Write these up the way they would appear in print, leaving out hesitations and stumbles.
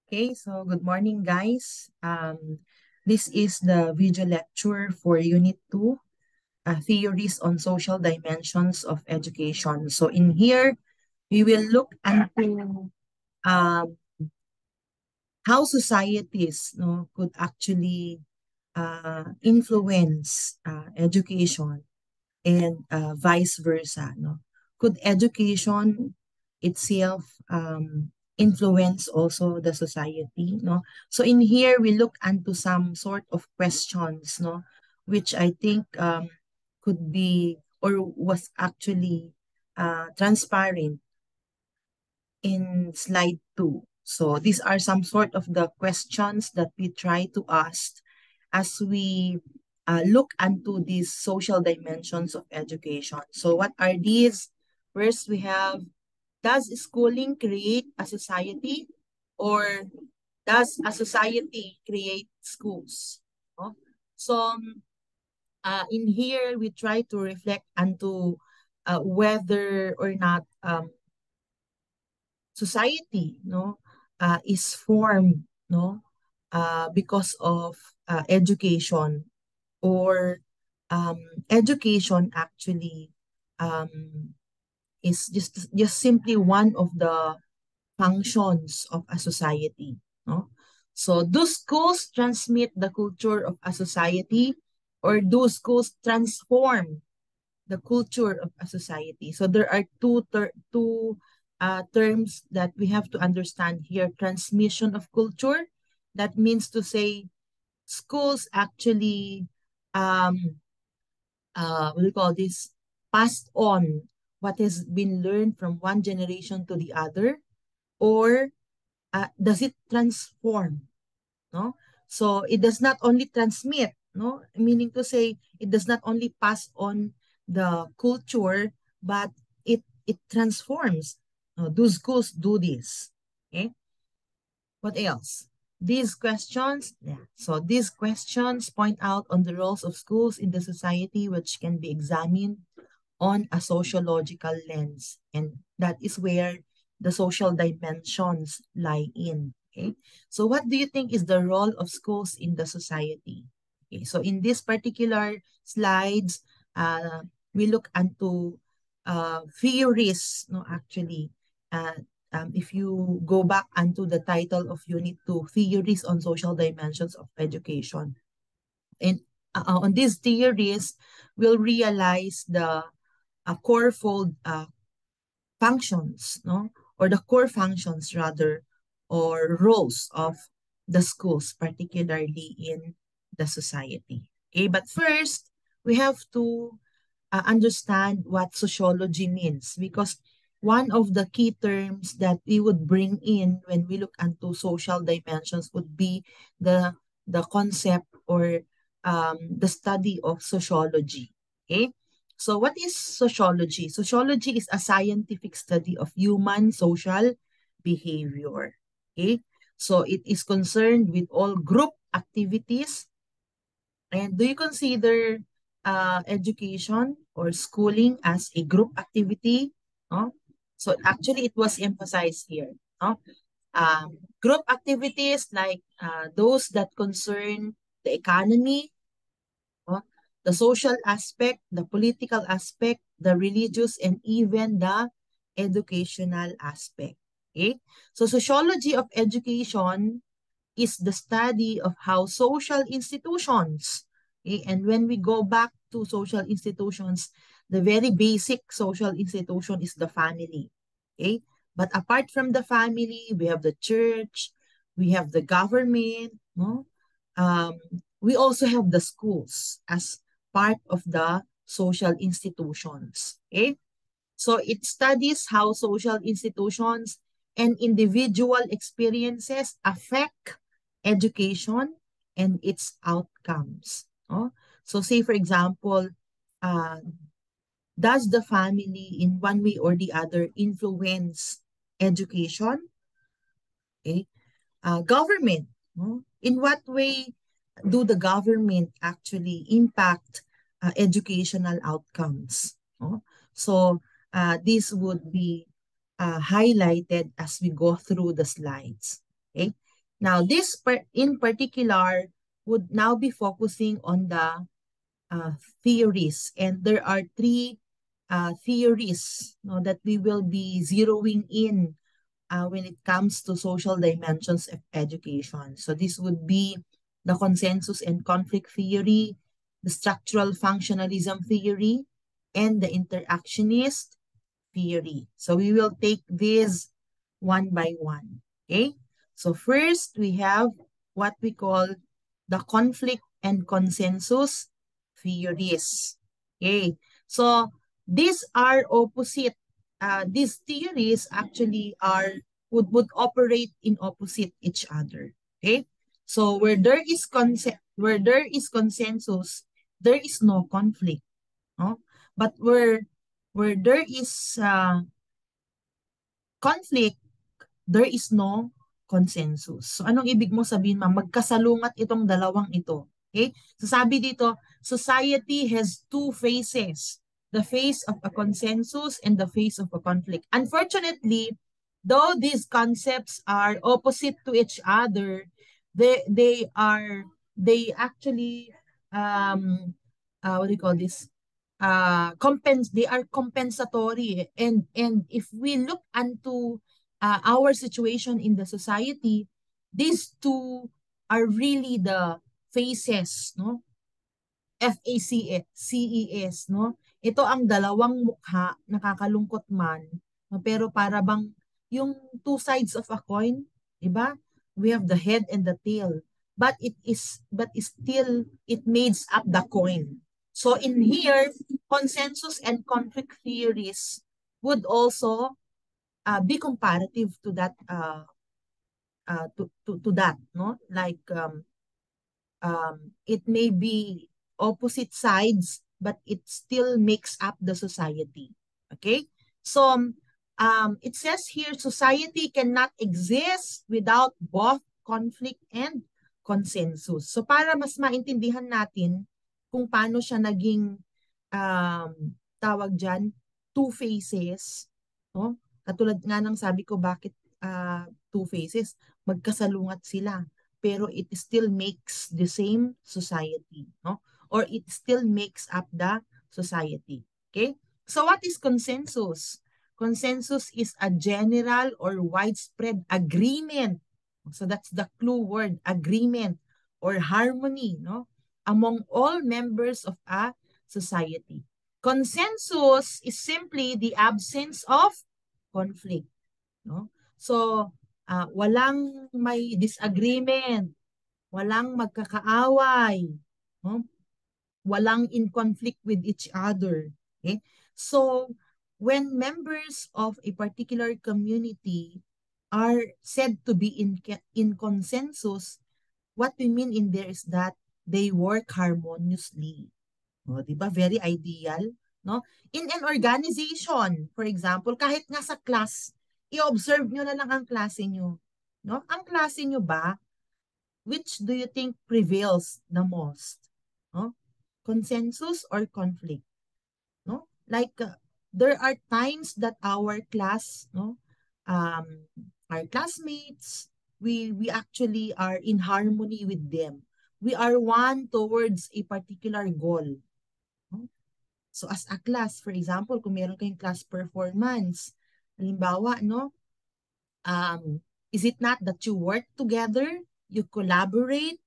Okay, so good morning, guys. This is the video lecture for Unit 2, Theories on Social Dimensions of Education. So in here, we will look into um, how societies could actually influence education and vice versa. No? Could education itself influence also the society? No? So in here, we look into some sort of questions, no, which I think could be or was actually transparent in slide 2. So these are some sort of the questions that we try to ask as we look into these social dimensions of education. So what are these? First, we have, does schooling create a society or does a society create schools? No? So in here, we try to reflect onto whether or not society is formed because of education or um, education actually um, is just simply one of the functions of a society, no? So do schools transmit the culture of a society or do schools transform the culture of a society? So there are two terms that we have to understand here. Transmission of culture, that means to say schools actually what do you call this, passed on what has been learned from one generation to the other, or does it transform? No, so it does not only transmit, no, meaning to say it does not only pass on the culture, but it transforms. Do schools do this? Okay, what else? These questions, yeah. So these questions point out on the roles of schools in the society, which can be examined on a sociological lens. And that is where the social dimensions lie in. Okay. So what do you think is the role of schools in the society? Okay. So in this particular slides, we look into theories, no, actually. Uh, if you go back onto the title of Unit 2, Theories on Social Dimensions of Education. And on these theories, we'll realize the core fold functions, no, or the core functions rather, or roles of the schools, particularly in the society. Okay, but first we have to understand what sociology means, because one of the key terms that we would bring in when we look into social dimensions would be the concept or the study of sociology. Okay, so what is sociology? Sociology is a scientific study of human social behavior. Okay, so it is concerned with all group activities. And do you consider education or schooling as a group activity? No? So actually, it was emphasized here. No? Group activities like those that concern the economy, no? The social aspect, the political aspect, the religious, and even the educational aspect. Okay? So sociology of education is the study of how social institutions, okay, and when we go back to social institutions, the very basic social institution is the family. Okay, but apart from the family, we have the church, we have the government, no, um, we also have the schools as part of the social institutions. Okay, so it studies how social institutions and individual experiences affect education and its outcomes. No? So say for example, uh, does the family in one way or the other influence education? Okay. Government. No? In what way do the government actually impact educational outcomes? No? So this would be highlighted as we go through the slides. Okay. Now, this in particular would now be focusing on the theories, and there are three theories, no, that we will be zeroing in when it comes to social dimensions of education. So this would be the consensus and conflict theory, the structural functionalism theory, and the interactionist theory. So we will take these one by one. Okay? So first, we have what we call the conflict and consensus theories. Okay? So these are opposite. These theories actually would operate in opposite each other. Okay? So where there is consensus, there is no conflict. No? But where there is conflict, there is no consensus. So anong ibig mo sabihin, ma'am? Magkasalungat itong dalawang ito. Okay? So sabi dito, society has two phases. The phase of a consensus and the phase of a conflict. Unfortunately, though these concepts are opposite to each other, they actually what do you call this? They are compensatory, and if we look into our situation in the society, these two are really the faces, no? FACES, no? Ito ang dalawang mukha, nakakalungkot man, no? Pero para bang yung two sides of a coin, di ba? We have the head and the tail, but still it makes up the coin. So in here, consensus and conflict theories would also be comparative to that to that, no? Like it may be opposite sides, but it still makes up the society. Okay? So, it says here, society cannot exist without both conflict and consensus. So, para mas maintindihan natin kung paano siya naging, tawag dyan, two faces, no? Katulad nga ng sabi ko, bakit two faces? Magkasalungat sila, pero it still makes the same society, no? Or it still makes up the society. Okay? So what is consensus? Consensus is a general or widespread agreement. So that's the clue word, agreement or harmony, no? Among all members of a society. Consensus is simply the absence of conflict, no? So, walang may disagreement, walang magkakaaway, no? Walang in conflict with each other. Okay? So, when members of a particular community are said to be in consensus, what we mean in there is that they work harmoniously. O, di ba? Very ideal, no? In an organization, for example, kahit nga sa class, i-observe nyo na lang ang klase nyo. No? Ang klase nyo ba, which do you think prevails the most? No? Consensus or conflict? No? Like, there are times that our class, no, our classmates, we actually are in harmony with them. We are one towards a particular goal. No? So as a class, for example, kung meron kayong class performance, halimbawa, no, is it not that you work together, you collaborate,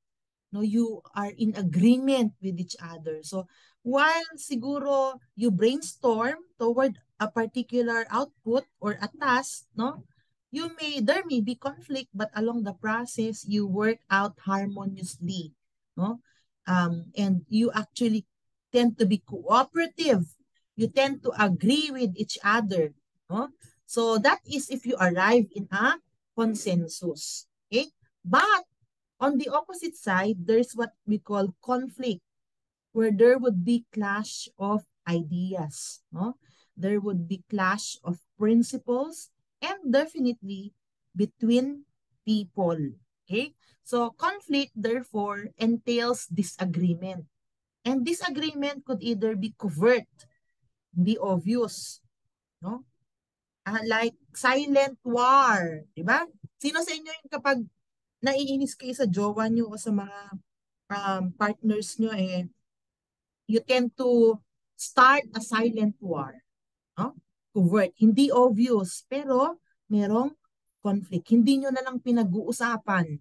no, you are in agreement with each other. So while siguro you brainstorm toward a particular output or a task, no, there may be conflict, but along the process you work out harmoniously, no, and you actually tend to be cooperative. You tend to agree with each other, no. So that is if you arrive in a consensus. Okay, but on the opposite side, there's what we call conflict, where there would be clash of ideas, no? There would be clash of principles, and definitely between people. Okay? So conflict, therefore, entails disagreement. And disagreement could either be covert, be obvious, no? Like silent war, di ba? Sino sa inyo yung kapag naiinis kayo sa jowa nyo o sa mga partners nyo, you tend to start a silent war. No? Covert. Hindi obvious, pero merong conflict. Hindi nyo na lang pinag-uusapan.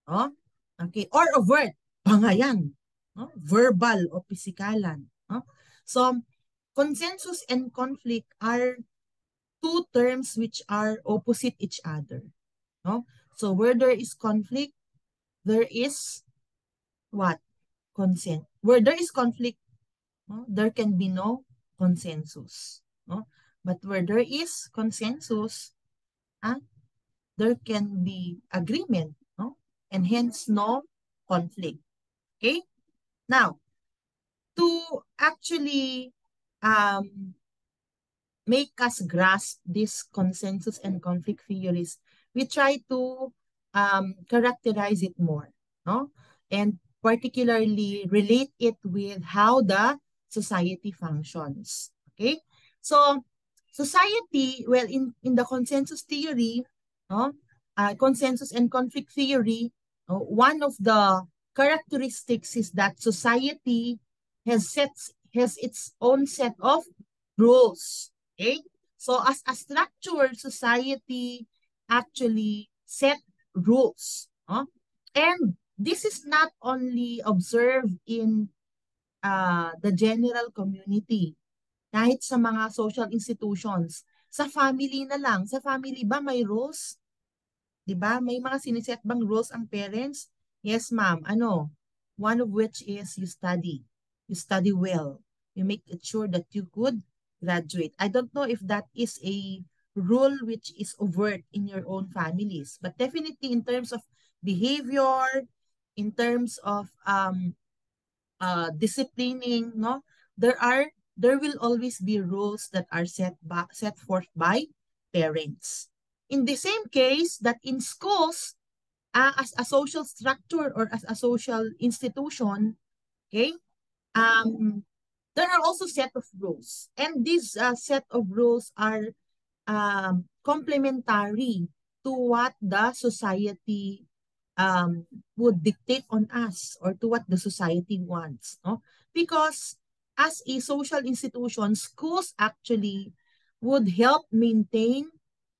No? Okay. Or overt. Bangayan. No? Verbal o pisikalan. No? So, consensus and conflict are two terms which are opposite each other. No? So, where there is conflict, there is what? Consent. Where there is conflict, no, there can be no consensus. No? But where there is consensus, ah, there can be agreement, no? And hence no conflict. Okay? Now, to actually um, make us grasp this consensus and conflict theories, we try to characterize it more, no? And particularly relate it with how the society functions. Okay? So, society, well, in the consensus theory, no? Consensus and conflict theory, one of the characteristics is that society has its own set of rules. Okay? So as a structured society actually set rules. And this is not only observed in the general community, kahit sa mga social institutions, sa family na lang. Sa family ba may rules? 'Di ba? May mga siniset bang rules ang parents? Yes, ma'am. Ano? One of which is you study. You study well. You make it sure that you could graduate. I don't know if that is a rule which is overt in your own families, but definitely in terms of behavior, in terms of disciplining, no, there will always be rules that are set forth by parents. In the same case that in schools, as a social structure or as a social institution, okay, there are also set of rules, and these set of rules are complementary to what the society would dictate on us or to what the society wants. No? Because as a social institution, schools actually would help maintain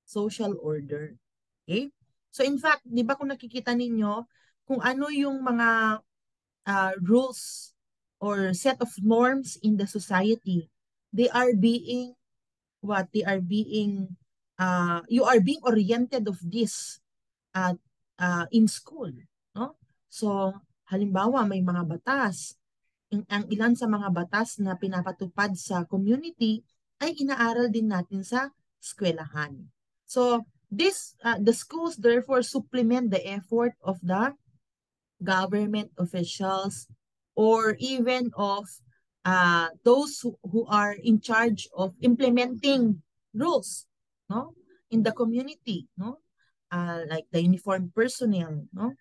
social order. Okay? So in fact, di ba kung nakikita ninyo, kung ano yung mga rules or set of norms in the society, they are being you are being oriented of this uh, in school, no? So, halimbawa may mga batas. Ang ilan sa mga batas na pinapatupad sa community ay inaaral din natin sa eskwelahan. So, the schools therefore supplement the effort of the government officials or even of those who are in charge of implementing rules, no, in the community, no, like the uniformed personnel, no,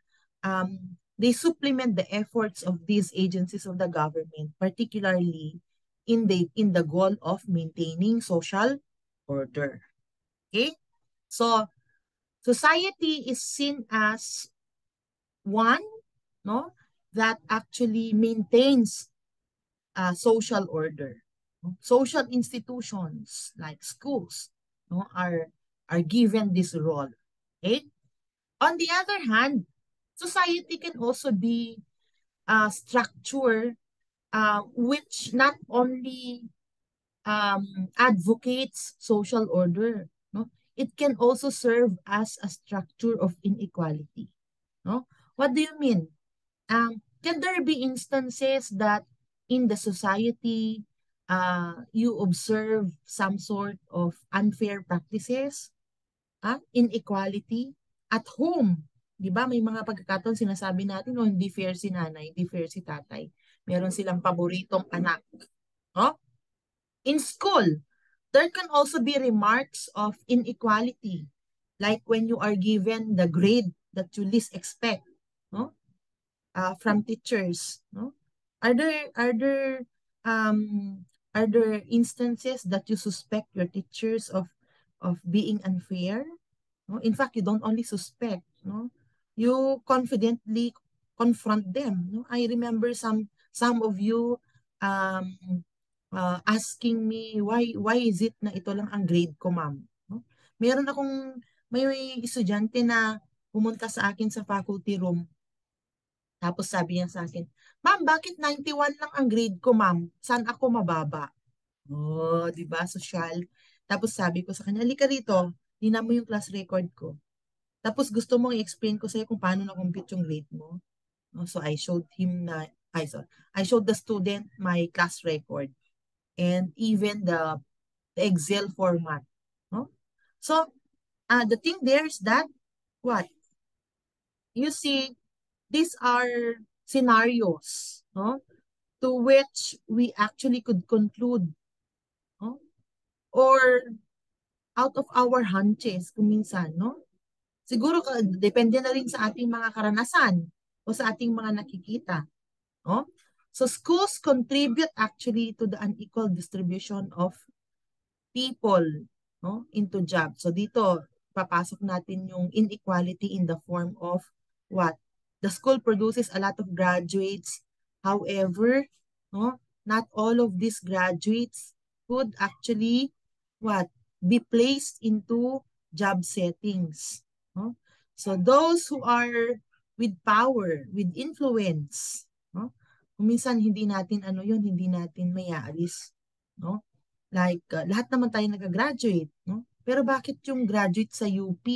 they supplement the efforts of these agencies of the government, particularly in the goal of maintaining social order. Okay, so society is seen as one, no, that actually maintains social order. Social institutions like schools, no, are given this role. Okay? On the other hand, society can also be a structure which not only advocates social order, no, it can also serve as a structure of inequality. No? What do you mean? Can there be instances that in the society you observe some sort of unfair practices, inequality at home? 'Di ba may mga pagkakataon sinasabi natin no, hindi fair si nanay, hindi fair si tatay. Meron silang paboritong anak, no? In school, there can also be remarks of inequality, like when you are given the grade that you least expect, no? From teachers, no? Are there are there um are there instances that you suspect your teachers of being unfair? No? In fact, you don't only suspect, no? you confidently confront them. No? I remember some of you um, asking me why is it na ito lang ang grade ko, ma'am? No? May estudyante na pumunta sa akin sa faculty room. Tapos sabi niya sa akin, ma'am, bakit 91 lang ang grade ko, ma'am? Saan ako mababa? Oh, di ba? Social. Tapos sabi ko sa kanya, halika rito, tingnan mo yung class record ko. Tapos gusto mong i-explain ko sa'yo kung paano na-compute yung grade mo. No? So I showed him I showed the student my class record and even the Excel format. No? So the thing there is that what? You see, these are scenarios, no? To which we actually could conclude, no? Or out of our hunches kung minsan, no? Siguro depende na rin sa ating mga karanasan o sa ating mga nakikita, no? So schools contribute actually to the unequal distribution of people, no, into jobs. So dito papasok natin yung inequality in the form of what? The school produces a lot of graduates. However, no, not all of these graduates could actually what? Be placed into job settings. No? So those who are with power, with influence, no? Minsan hindi natin hindi natin mayaalis, no? Like, lahat naman tayo nag-graduate, no? Pero bakit yung graduate sa UP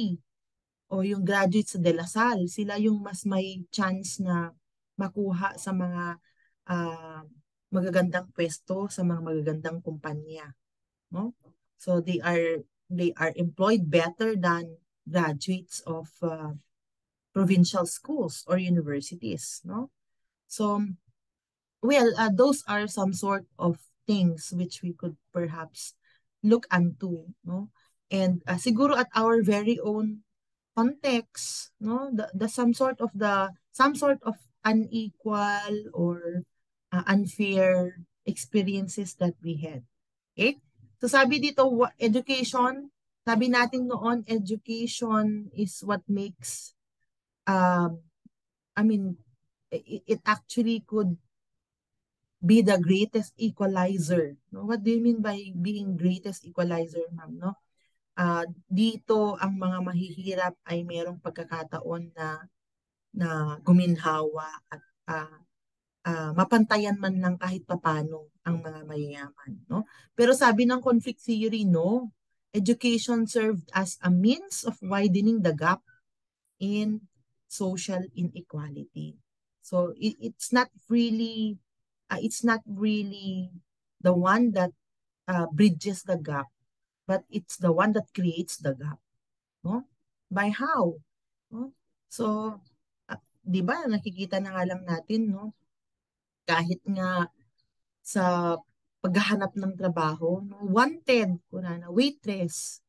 o yung graduate sa De La Salle, sila yung mas may chance na makuha sa mga ah, magagandang pwesto sa mga magagandang kumpanya, no? So they are employed better than graduates of provincial schools or universities, no? So well, those are some sort of things which we could perhaps look into, no? And siguro at our very own context, no, the some sort of unequal or unfair experiences that we had. Okay? So sabi dito, education, sabi natin noon, education is what makes, um, I mean, it actually could be the greatest equalizer. No? What do you mean by being greatest equalizer, ma'am? No? Dito, ang mga mahihirap ay merong pagkakataon na guminhawa at mapantayan man lang kahit papano ang mga mayayaman. No? Pero sabi ng conflict theory, no, education served as a means of widening the gap in social inequality. So it's not really the one that bridges the gap, but it's the one that creates the gap. No? By how? No? So, di ba, nakikita na nga lang natin, no? Kahit nga sa paghahanap ng trabaho, no? Wanted, kuna na, waitress,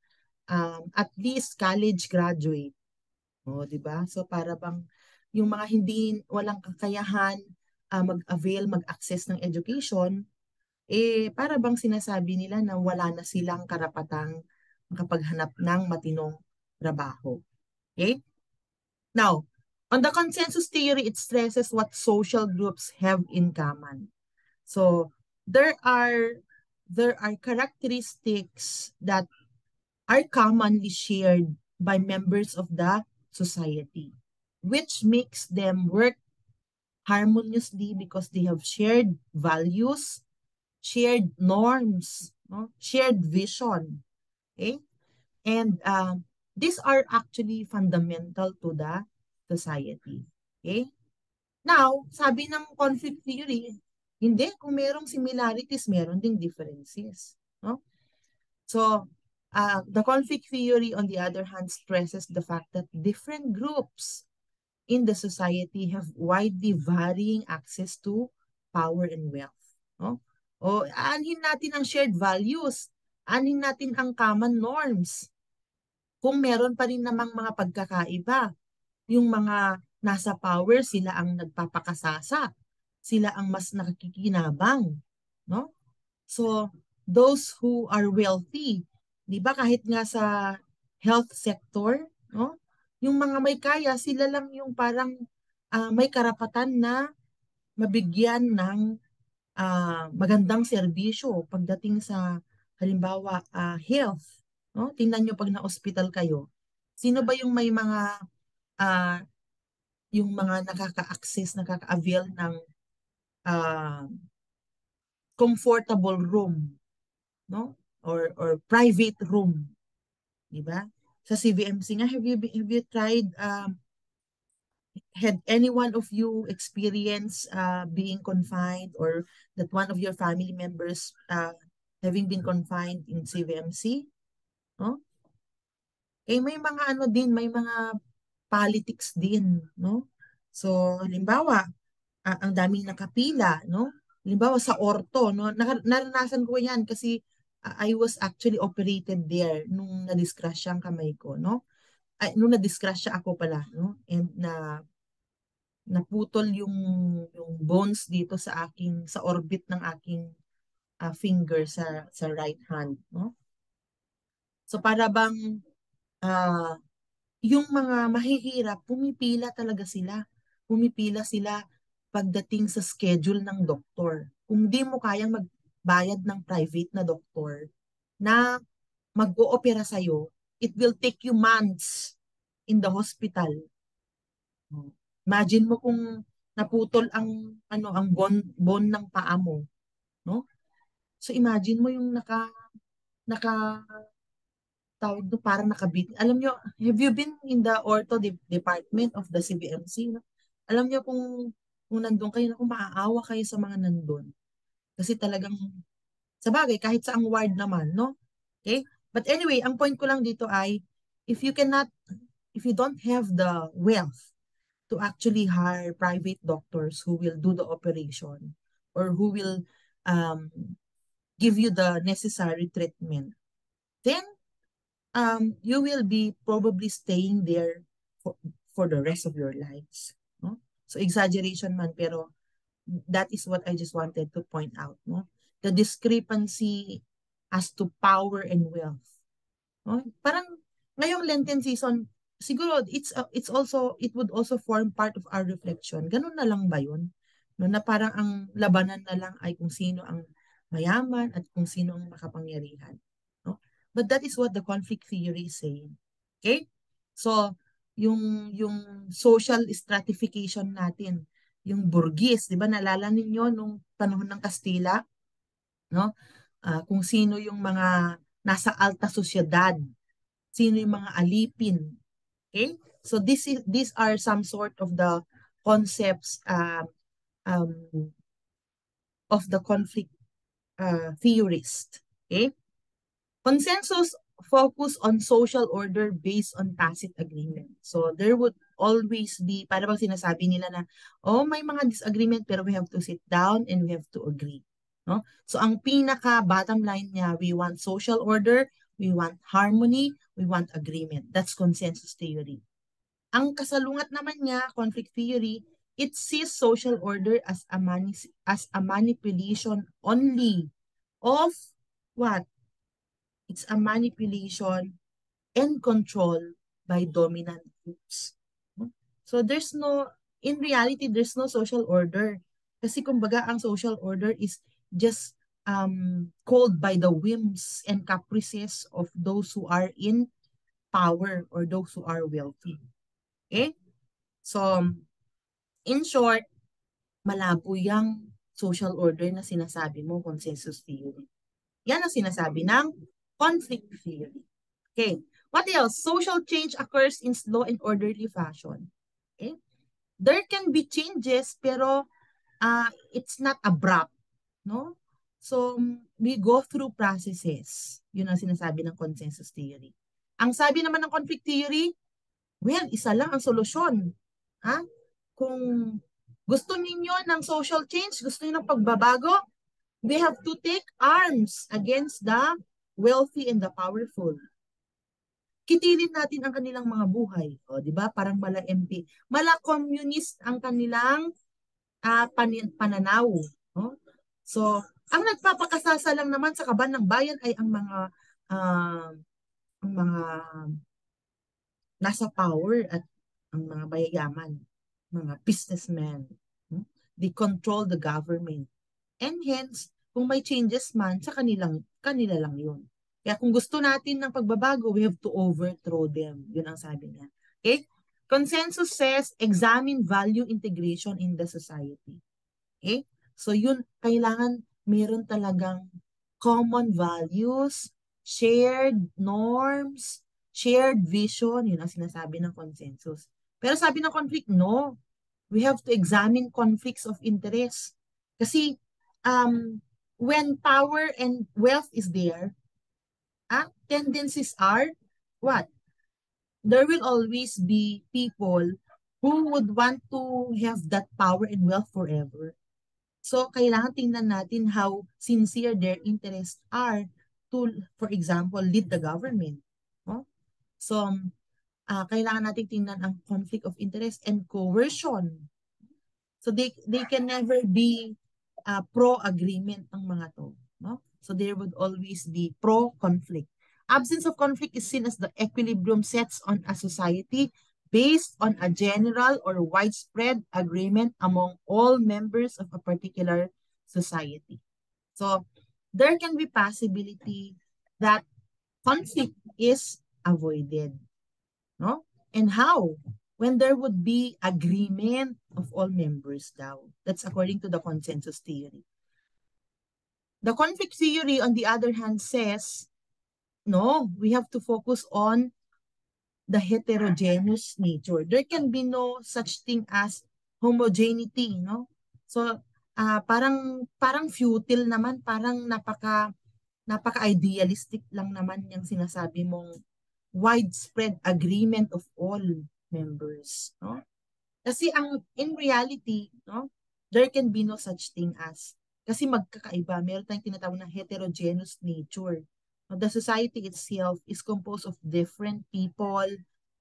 at least college graduate. O, di ba? So, para bang yung mga walang kakayahan mag-avail, mag-access ng education, para bang sinasabi nila na wala na silang karapatang makapaghanap ng matinong trabaho. Okay? Now, on the consensus theory, it stresses what social groups have in common. So, there are characteristics that are commonly shared by members of the society, which makes them work harmoniously because they have shared values, shared norms, no? Shared vision. Okay? And these are actually fundamental to the society. Okay? Now, sabi ng conflict theory, hindi, kung merong similarities, meron ding differences. No? So, the conflict theory, on the other hand, stresses the fact that different groups in the society have widely varying access to power and wealth. No? O, aanhin natin ang shared values, aanhin natin ang common norms. Kung meron pa rin namang mga pagkakaiba, yung mga nasa power, sila ang nagpapakasasa, sila ang mas nakikinabang, no? So, those who are wealthy, 'di ba kahit nga sa health sector, no? yung mga may kaya, sila lang yung parang may karapatan na mabigyan ng magandang serbisyo pagdating sa halimbawa health, no? Tingnan nyo pag na-hospital kayo. Sino ba yung may mga ah, yung mga nakaka-access, nakaka-avail ng ah, comfortable room, no? Or private room, di ba? Sa CVMC nga, have you tried had any one of you experience being confined or that one of your family members having been confined in CVMC? No? Eh may mga ano din, may mga politics din, no? So, halimbawa, ang daming nakapila, no? Halimbawa sa orto, no? Naranasan ko 'yan kasi I was actually operated there nung na-disgrasya ang kamay ko, no? Ay, nung na-disgrasya ako pala, no? And naputol yung bones dito sa aking sa orbit ng aking finger sa right hand, no? So para bang ah, yung mga mahihirap pumipila talaga sila. Pumipila sila pagdating sa schedule ng doktor. Kung di mo kayang magbayad ng private na doktor na mag-oopera sa'yo, it will take you months in the hospital. Imagine mo kung naputol ang bone ng paa mo, no? So imagine mo yung naka tawag do parang nakabit. Alam nyo, have you been in the department of the CBMC? No? Alam nyo kung nandun kayo, kung maaawa kayo sa mga nandun. Kasi talagang, sa bagay, kahit sa ang ward naman, no? Okay? But anyway, ang point ko lang dito ay, if you cannot, if you don't have the wealth to actually hire private doctors who will do the operation or who will um, give you the necessary treatment, then you will be probably staying there for, for the rest of your lives. No? So exaggeration man, pero that is what I just wanted to point out. No? The discrepancy as to power and wealth. No? Parang ngayong Lenten season, siguro it would also form part of our reflection. Ganun na lang ba yun? No, na parang ang labanan na lang ay kung sino ang mayaman at kung sino ang makapangyarihan. No? But that is what the conflict theory is saying. Okay? So, yung social stratification natin, yung burgis, di ba nalala ninyo nung panahon ng Kastila, no? Kung sino yung mga nasa alta sosyedad, sino yung mga alipin. Okay? So these are some sort of the concepts um, of the conflict theorist. Okay? Consensus focus on social order based on tacit agreement. So there would always be, para bang sinasabi nila na, oh, may mga disagreement pero we have to sit down and we have to agree. No? So ang pinaka bottom line niya, we want social order, we want harmony, we want agreement. That's consensus theory. Ang kasalungat naman niya, conflict theory, it sees social order as a manipulation only of what? It's a manipulation and control by dominant groups. So in reality, there's no social order. Kasi kumbaga, ang social order is just called by the whims and caprices of those who are in power or those who are wealthy. Okay? So, in short, malabo yung social order na sinasabi mo, consensus theory. Yan ang sinasabi ng conflict theory. Okay. What else? Social change occurs in slow and orderly fashion. Okay. There can be changes pero it's not abrupt, no? So we go through processes. Yun ang sinasabi ng consensus theory. Ang sabi naman ng conflict theory, well, isa lang ang solusyon. Ha? Kung gusto ninyo ng social change, gusto niyo ng pagbabago, we have to take arms against the wealthy and the powerful. Kitilin natin ang kanilang mga buhay. O, di ba? Parang mala MP. Mala communist ang kanilang pananaw. No? So, ang nagpapakasasa lang naman sa kaban ng bayan ay ang mga nasa power at ang mga mayayaman, mga businessmen. They control the government. And hence, kung may changes man, kanila lang yun. Kaya kung gusto natin ng pagbabago, we have to overthrow them. Yun ang sabi niya. Okay? Consensus says, examine value integration in the society. Okay? So yun, kailangan meron talagang common values, shared norms, shared vision. Yun ang sinasabi ng consensus. Pero sabi ng conflict, no. We have to examine conflicts of interest. Kasi when power and wealth is there, tendencies are what? There will always be people who would want to have that power and wealth forever. So, kailangan tingnan natin how sincere their interests are to, for example, lead the government. No? So, kailangan natin tingnan ang conflict of interest and coercion. So, they can never be pro-agreement ng mga to. No? So, there would always be pro-conflict. Absence of conflict is seen as the equilibrium sets on a society based on a general or widespread agreement among all members of a particular society. So, there can be possibility that conflict is avoided. No? And how? When there would be agreement of all members daw. That's according to the consensus theory. The conflict theory, on the other hand, says, no, we have to focus on the heterogeneous nature. There can be no such thing as homogeneity, no? So, parang futile naman, parang napaka-idealistic lang naman yung sinasabi mong widespread agreement of all members, no? Kasi in reality, no, there can be no such thing as, kasi magkakaiba, meron tayong tinatawag na heterogeneous nature. The society itself is composed of different people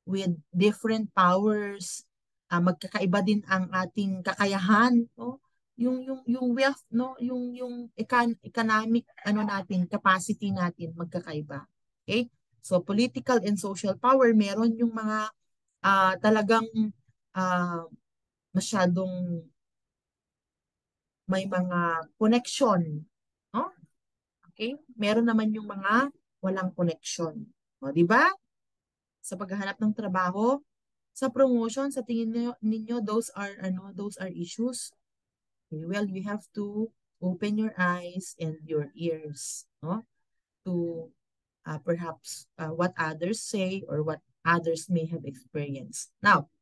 with different powers. Magkakaiba din ang ating kakayahan, no? Yung wealth, no, yung economic natin, capacity natin magkakaiba. Okay? So political and social power, meron yung mga talagang uh, masyadong may mga connection, no? Okay? Meron naman yung mga walang connection. O, di ba? Sa paghahanap ng trabaho, sa promotion, sa tingin ninyo, those are issues. Okay, well, you have to open your eyes and your ears, no? To perhaps what others say or what others may have experienced. Now,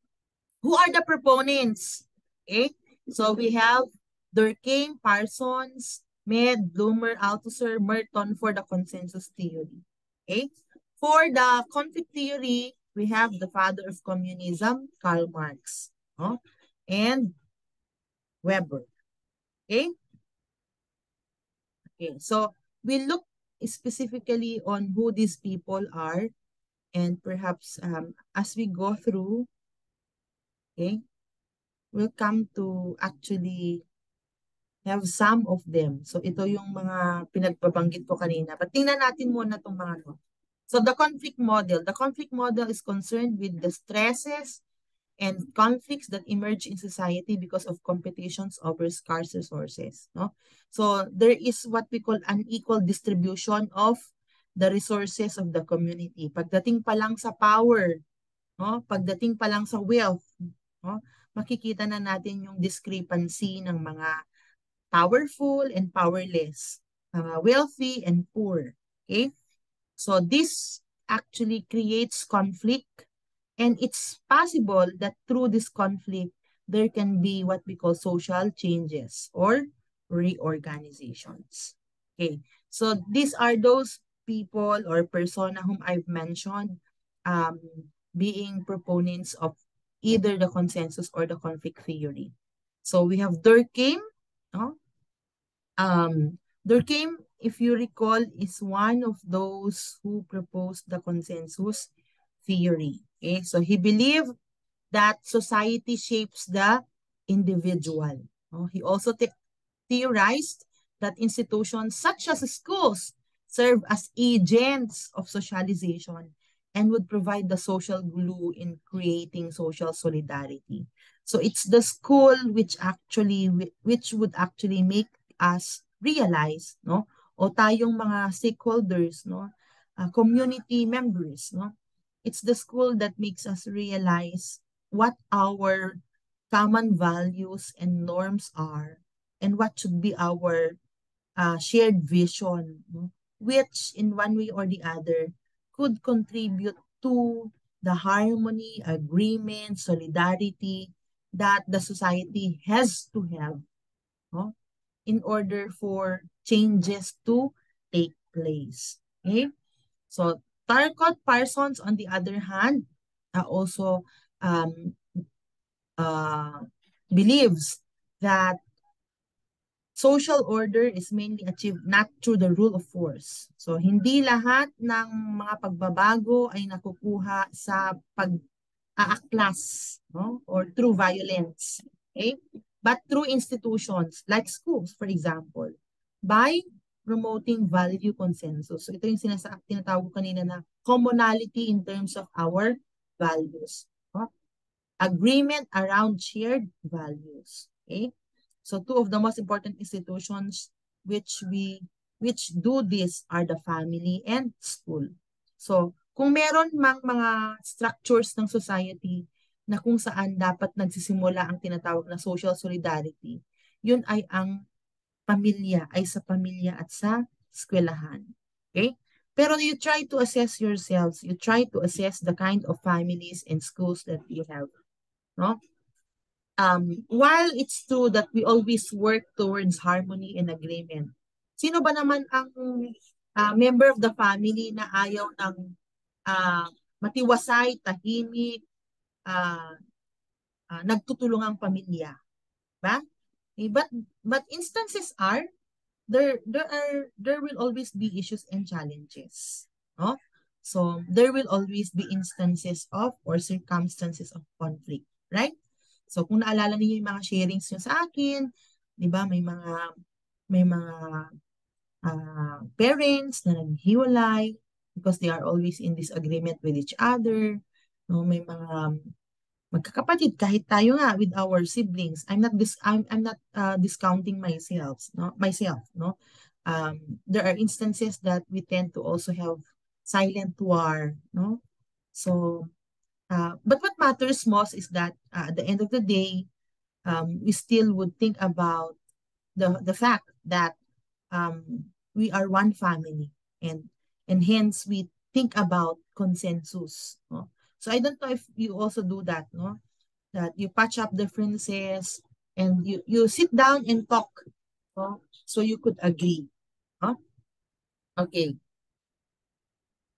who are the proponents? Okay, so we have Durkheim, Parsons, Med, Bloomer, Althusser, Merton for the consensus theory. Okay, for the conflict theory, we have the father of communism, Karl Marx, and Weber. Okay, okay, so we look specifically on who these people are, and perhaps as we go through, okay, we'll come to actually have some of them. So ito yung mga pinagbabanggit ko kanina. But tingnan natin muna itong mga to. So the conflict model. The conflict model is concerned with the stresses and conflicts that emerge in society because of competitions over scarce resources. No? So there is what we call unequal distribution of the resources of the community. Pagdating pa lang sa power, no? Pagdating pa lang sa wealth, no? Makikita na natin yung discrepancy ng mga powerful and powerless, wealthy and poor. Okay? So this actually creates conflict, and it's possible that through this conflict, there can be what we call social changes or reorganizations. Okay, so these are those people or persona whom I've mentioned being proponents of either the consensus or the conflict theory. So we have Durkheim, no? Durkheim, if you recall, is one of those who proposed the consensus theory. Okay, so he believed that society shapes the individual. He also theorized that institutions such as schools serve as agents of socialization and would provide the social glue in creating social solidarity. So it's the school which would actually make us realize, no, o tayong mga stakeholders, no, community members, no, it's the school that makes us realize what our common values and norms are, and what should be our shared vision, no, which in one way or the other could contribute to the harmony, agreement, solidarity that the society has to have, no, in order for changes to take place. Okay? So Tarcott Parsons, on the other hand, also um, uh, believes that social order is mainly achieved not through the rule of force. So, hindi lahat ng mga pagbabago ay nakukuha sa pag-aaklas, no? Or through violence. Okay? But through institutions like schools, for example, by promoting value consensus. So, ito yung tinatawag ko kanina na commonality in terms of our values. No? Agreement around shared values. Okay? So two of the most important institutions which do this are the family and school. So kung meron mang mga structures ng society na kung saan dapat nagsisimula ang tinatawag na social solidarity, yun ay ang pamilya, ay sa pamilya at sa eskwelahan. Okay? Pero you try to assess yourselves, you try to assess the kind of families and schools that you have. No? While it's true that we always work towards harmony and agreement, sino ba naman ang member of the family na ayaw ng uh, matiwasay, tahimik, uh, nagtutulungang pamilya, ba? Eh, but instances are there will always be issues and challenges, no? So there will always be instances of or circumstances of conflict, right? So kung naalala niyo yung mga sharings niyo sa akin, 'di ba, may mga parents na naghiwalay because they are always in disagreement with each other. No, may mga magkakapatid kahit tayo nga with our siblings. I'm not discounting myself, no. There are instances that we tend to also have silent war, no. So but what matters most is that at the end of the day, we still would think about the fact that we are one family, and hence we think about consensus, no? So I don't know if you also do that, no? That you patch up differences and you sit down and talk, no? So you could agree, no? Okay.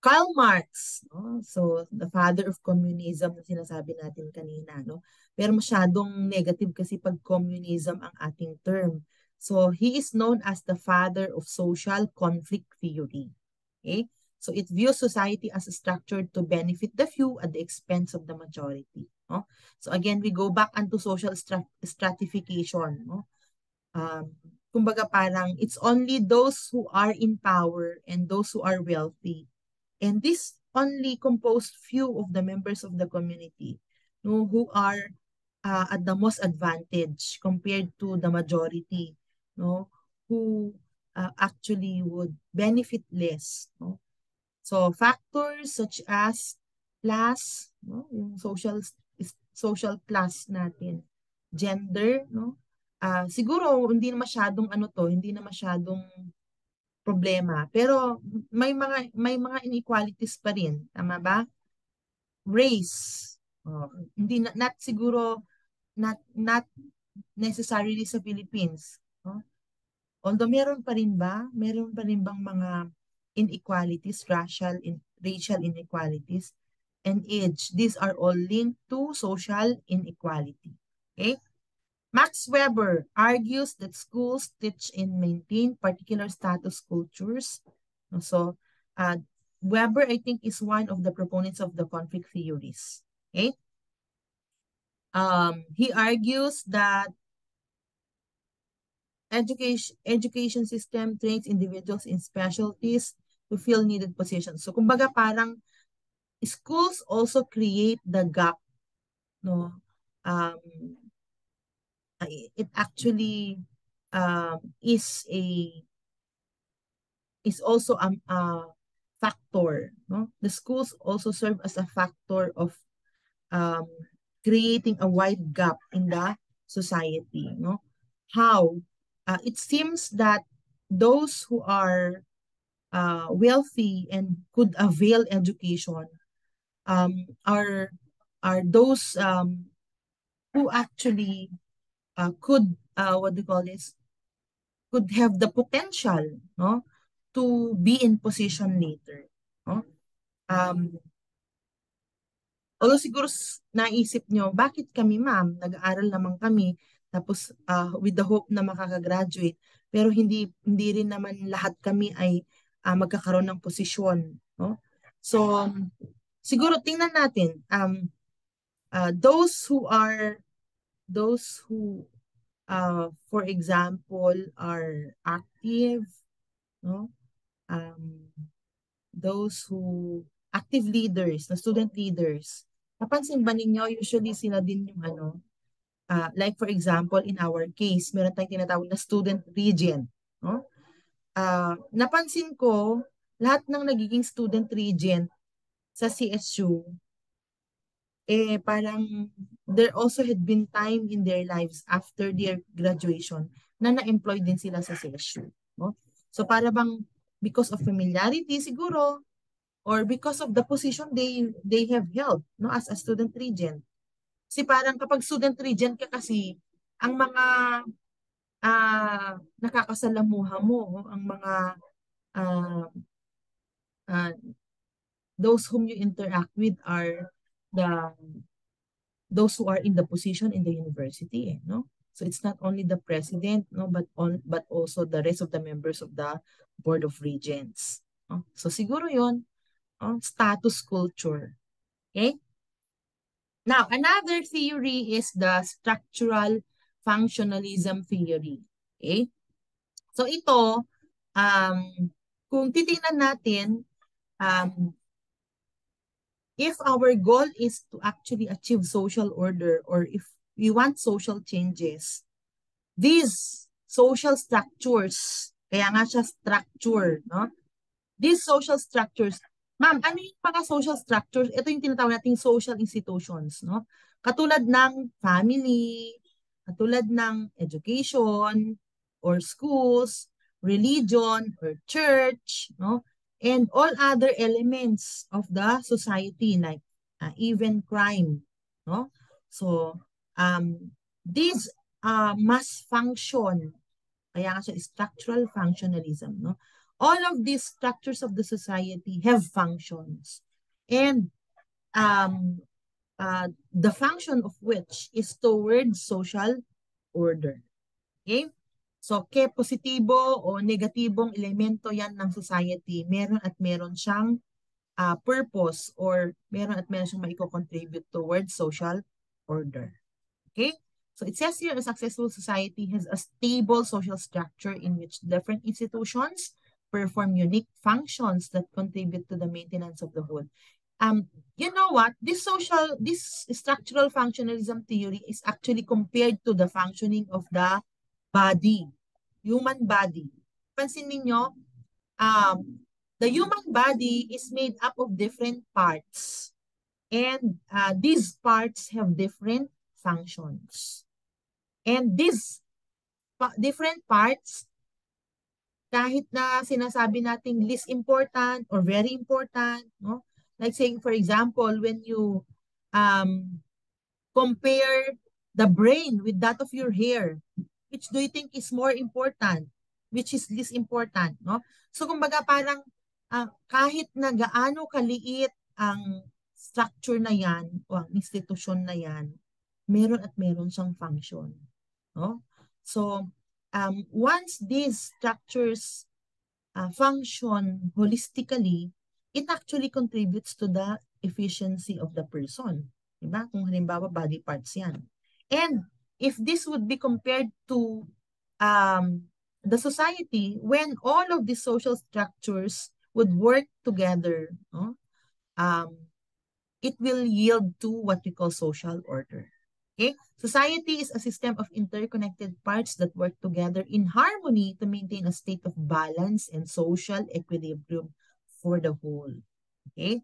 Karl Marx, no? So the father of communism na sinasabi natin kanina, no? Pero masyadong negative kasi pag communism ang ating term. So he is known as the father of social conflict theory. Okay? So it views society as structured to benefit the few at the expense of the majority, no? So again, we go back onto social stratification, no? Um, Kumbaga parang it's only those who are in power and those who are wealthy, and this only composed few of the members of the community, no, who are at the most advantage compared to the majority, no, who actually would benefit less, no. So factors such as class, no, yung social class natin, gender, no. Siguro hindi na masyadong hindi na masyadong problema. Pero may mga inequalities pa rin, tama ba? Race. Oh, hindi not siguro not necessarily sa Philippines, no? Although meron pa rin bang mga inequalities, racial inequalities and age. These are all linked to social inequality. Okay? Max Weber argues that schools teach and maintain particular status cultures. So, Weber, I think, is one of the proponents of the conflict theories. Okay? He argues that education system trains individuals in specialties to fill needed positions. So, kumbaga parang schools also create the gap, no? Um, it actually is also a factor, no? The schools also serve as a factor of um, creating a wide gap in the society, no? How? It seems that those who are wealthy and could avail education are those who actually could what do you call this, could have the potential, no, to be in position later, no? um Although siguro naisip nyo, bakit kami ma'am, nag-aaral naman kami, tapos with the hope na makakagraduate, pero hindi rin naman lahat kami ay magkakaroon ng posisyon, no? So, siguro tingnan natin, those who for example, are active, no? Um, those who active leaders, na student leaders, napansin ba ninyo, usually sila din yung like for example, in our case, meron tayong tinatawag na student regent, no? Napansin ko, lahat ng nagiging student regent sa CSU, parang there also had been time in their lives after their graduation na na-employ din sila sa CSU, no? So para bang because of familiarity siguro, or because of the position they have held, no, as a student regent. Kasi parang kapag student regent ka kasi, ang mga nakakasalamuha mo, ang mga ah, ah, those whom you interact with are the those who are in the position in the university, no? So it's not only the president, no, but also the rest of the members of the board of regents, no? So siguro 'yon, status culture. Okay? Now, another theory is the structural functionalism theory. Okay? So ito, um, kung titingnan natin, um, if our goal is to actually achieve social order, or if we want social changes, these social structures, kaya nga siya structure, no? These social structures, ma'am, ano yung mga social structures? Ito yung tinatawag nating social institutions, no? Katulad ng family, katulad ng education, or schools, religion, or church, no? And all other elements of the society, like even crime, no? So, these must function, kaya nga siya structural functionalism, no? All of these structures of the society have functions. And the function of which is towards social order. Okay? So, ke positibo o negatibong elemento yan ng society, meron at meron siyang purpose, or meron at meron siyang maiko-contribute towards social order. Okay? So it says here, a successful society has a stable social structure in which different institutions perform unique functions that contribute to the maintenance of the whole. You know what? This structural functionalism theory is actually compared to the functioning of the body, human body. Pansin ninyo, the human body is made up of different parts. And these parts have different functions. And these different parts, kahit na sinasabi nating least important or very important, no? Like saying, for example, when you um, compare the brain with that of your hair, which do you think is more important? Which is least important, no? So kumbaga parang kahit na gaano kaliit ang structure na yan o ang institusyon na yan, meron at meron siyang function, no? So once these structures function holistically, it actually contributes to the efficiency of the person. Diba? Kung halimbawa body parts yan. And if this would be compared to the society, when all of these social structures would work together, no? it will yield to what we call social order. Okay? Society is a system of interconnected parts that work together in harmony to maintain a state of balance and social equilibrium for the whole. Okay?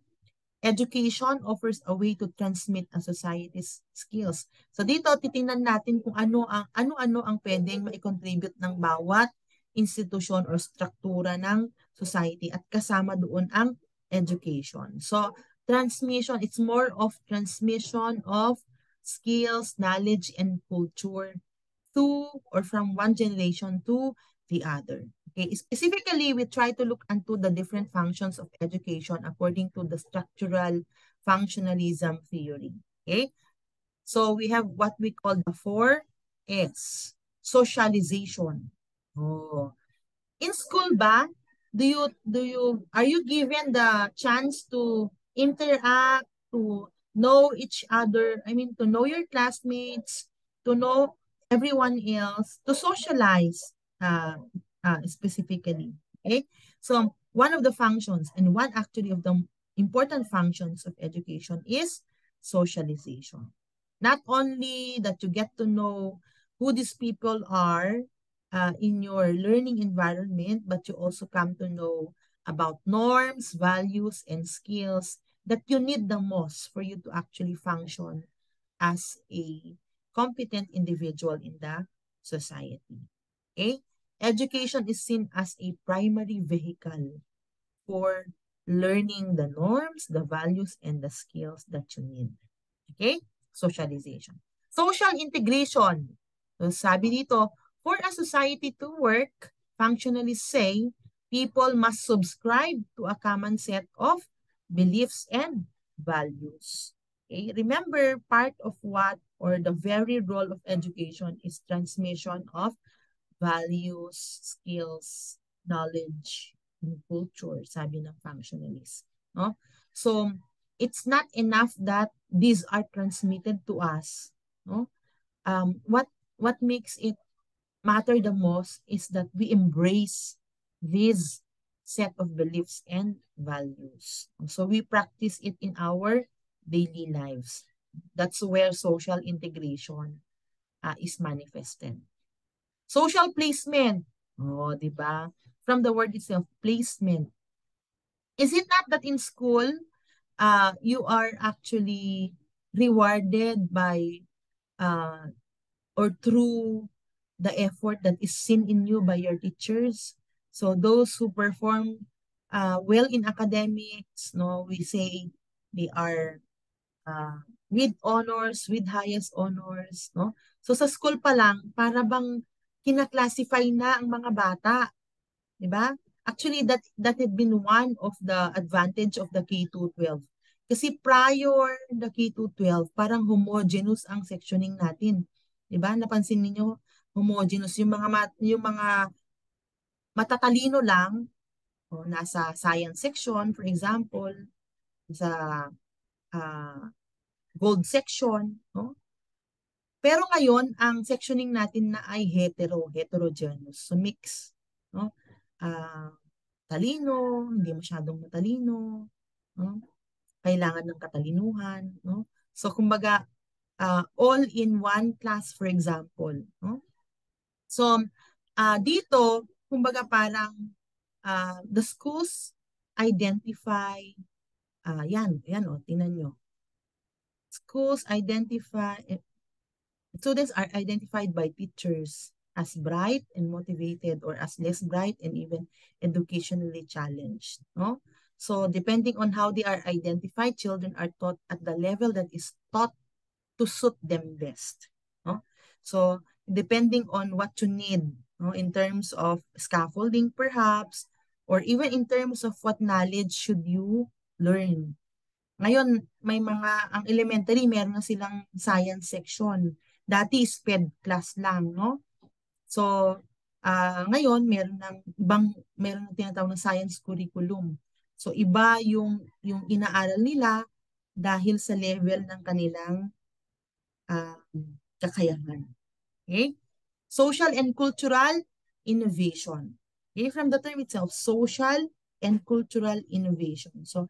Education offers a way to transmit a society's skills. So dito titingnan natin kung ano-ano ang pwedeng mai-contribute ng bawat institusyon or struktura ng society at kasama doon ang education. So transmission, it's more of transmission of skills, knowledge, and culture to or from one generation to the other. Okay, specifically, we try to look into the different functions of education according to the structural functionalism theory. Okay, so we have what we call the 4S, socialization. Oh, in school ba, are you given the chance to interact, to know each other, I mean to know your classmates, to know everyone else, to socialize specifically. Okay? So one of the functions and one actually of the important functions of education is socialization. Not only that you get to know who these people are, in your learning environment, but you also come to know about norms, values, and skills that you need the most for you to actually function as a competent individual in the society. Okay? Education is seen as a primary vehicle for learning the norms, the values, and the skills that you need. Okay? Socialization. Social integration. So sabi dito, for a society to work, functionally say, people must subscribe to a common set of beliefs and values. Okay? Remember, part of what or the very role of education is transmission of values, skills, knowledge, and culture, sabi ng functionalist. No? So, it's not enough that these are transmitted to us. No? What makes it matter the most is that we embrace this set of beliefs and values. So we practice it in our daily lives. That's where social integration is manifested. Social placement. Oh, di ba? From the word itself, placement. Is it not that in school, you are actually rewarded by or through the effort that is seen in you by your teachers? So those who perform well in academics, no, we say they are with honors, with highest honors, no? So sa school pa lang, para bang kina-classify na ang mga bata, 'di ba? Actually, that had been one of the advantage of the K-12. Kasi prior the K-12, parang homogeneous ang sectioning natin. 'Di ba? Napansin niyo homogeneous yung mga matatalino lang o nasa science section, for example, sa uh, gold section, no? Pero ngayon, ang sectioning natin na ay heterogeneous. So mix, no? Ah, talino, hindi masyadong matalino, no? Kailangan ng katalinuhan, no? So kumbaga, all in one class, for example, no? So dito, kumbaga parang the schools identify, yan o, tingnan nyo. Schools identify, students are identified by teachers as bright and motivated or as less bright and even educationally challenged. No? So depending on how they are identified, children are taught at the level that is taught to suit them best. No? So depending on what you need, no, in terms of scaffolding perhaps, or even in terms of what knowledge should you learn. Ngayon, ang elementary, meron na silang science section. Dati, SPED class lang, no? So, ngayon, meron ng tinatawag na science curriculum. So, iba yung inaaral nila dahil sa level ng kanilang kakayahan. Okay? Social and cultural innovation. Okay? From the term itself, social and cultural innovation. So,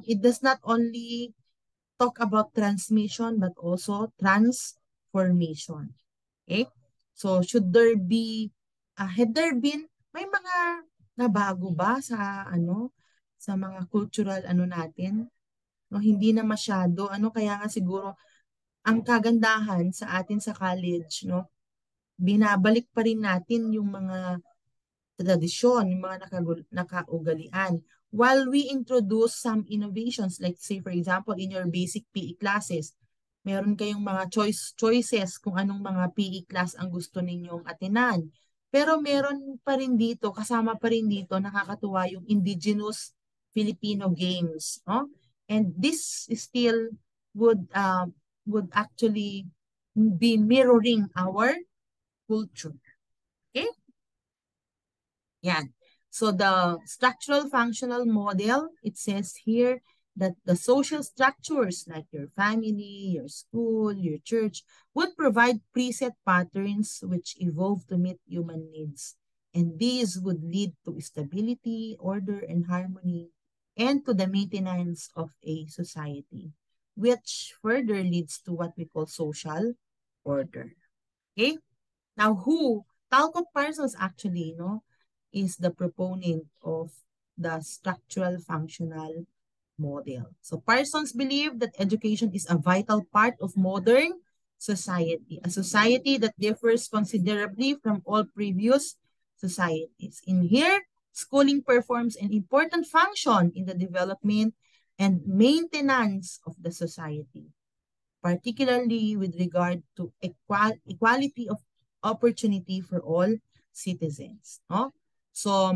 it does not only talk about transmission but also transformation. Okay? So should there be had there been may mga nabago ba sa sa mga cultural natin? No, hindi na masyado kaya nga siguro ang kagandahan sa atin sa college, no, binabalik pa rin natin yung mga tradisyon, yung mga nakaugalian. While we introduce some innovations, like say for example, in your basic PE classes, meron kayong mga choices kung anong mga PE class ang gusto ninyong atenan. Pero meron pa rin dito, kasama pa rin dito, nakakatuwa yung indigenous Filipino games. No? And this still would actually be mirroring our culture. Okay? Yan. So the structural functional model, it says here that the social structures like your family, your school, your church would provide preset patterns which evolve to meet human needs. And these would lead to stability, order, and harmony, and to the maintenance of a society, which further leads to what we call social order. Okay? Now, Talcott Parsons actually, is the proponent of the structural functional model. So Parsons believed that education is a vital part of modern society, a society that differs considerably from all previous societies. In here, schooling performs an important function in the development and maintenance of the society, particularly with regard to equality of opportunity for all citizens. No? So,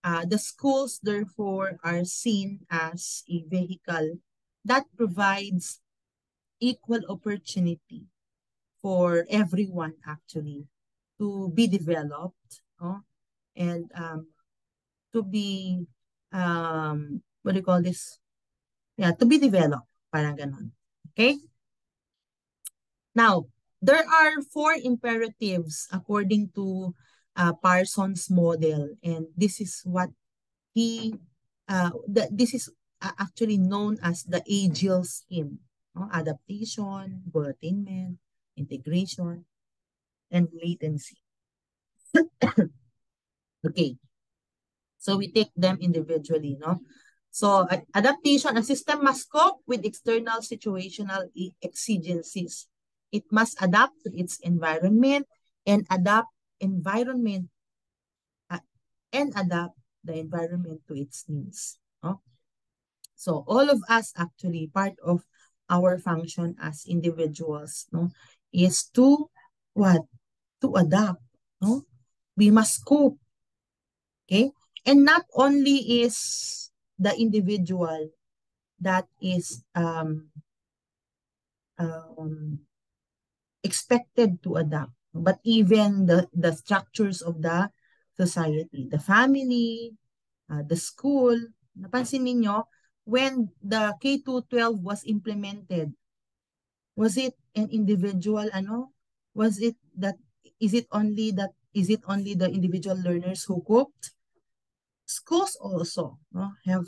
the schools, therefore, are seen as a vehicle that provides equal opportunity for everyone, actually, to be developed, no? And to be, what do you call this? Yeah, to be developed, parang ganon. Okay? Now, there are four imperatives according to Parsons' model, and this is what this is actually known as the AGIL scheme: no? Adaptation, goal attainment, integration, and latency. Okay, so we take them individually, no? So adaptation, a system must cope with external situational exigencies. It must adapt to its environment and environment uh, adapt the environment to its needs. No? So all of us actually, part of our function as individuals, no, is to what? To adapt. No? We must cope. Okay? And not only is the individual that is expected to adapt, but even the structures of the society, the family, the school. Napansin niyo, when the K-12 was implemented, was it an individual, Was it that, is it only the individual learners who coped? Schools also, no, have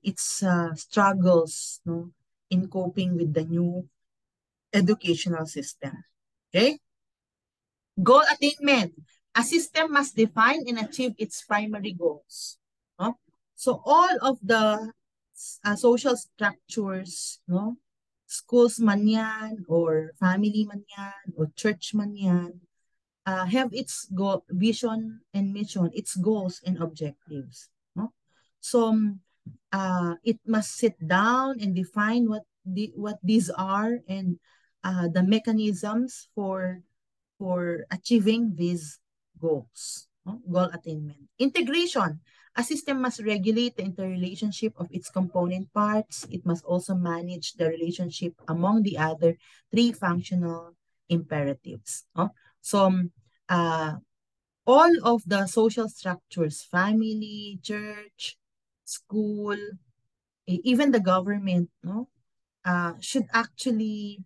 its struggles, no, in coping with the new educational system. Okay? Goal attainment. A system must define and achieve its primary goals. No? So all of the social structures, no, schools man yan, or family man yan, or church man yan, have its vision and mission, its goals and objectives. No? So it must sit down and define what these are, and the mechanisms for achieving these goals. No? Goal attainment. Integration. A system must regulate the interrelationship of its component parts. It must also manage the relationship among the other three functional imperatives. No? So, all of the social structures, family, church, school, even the government, no, should actually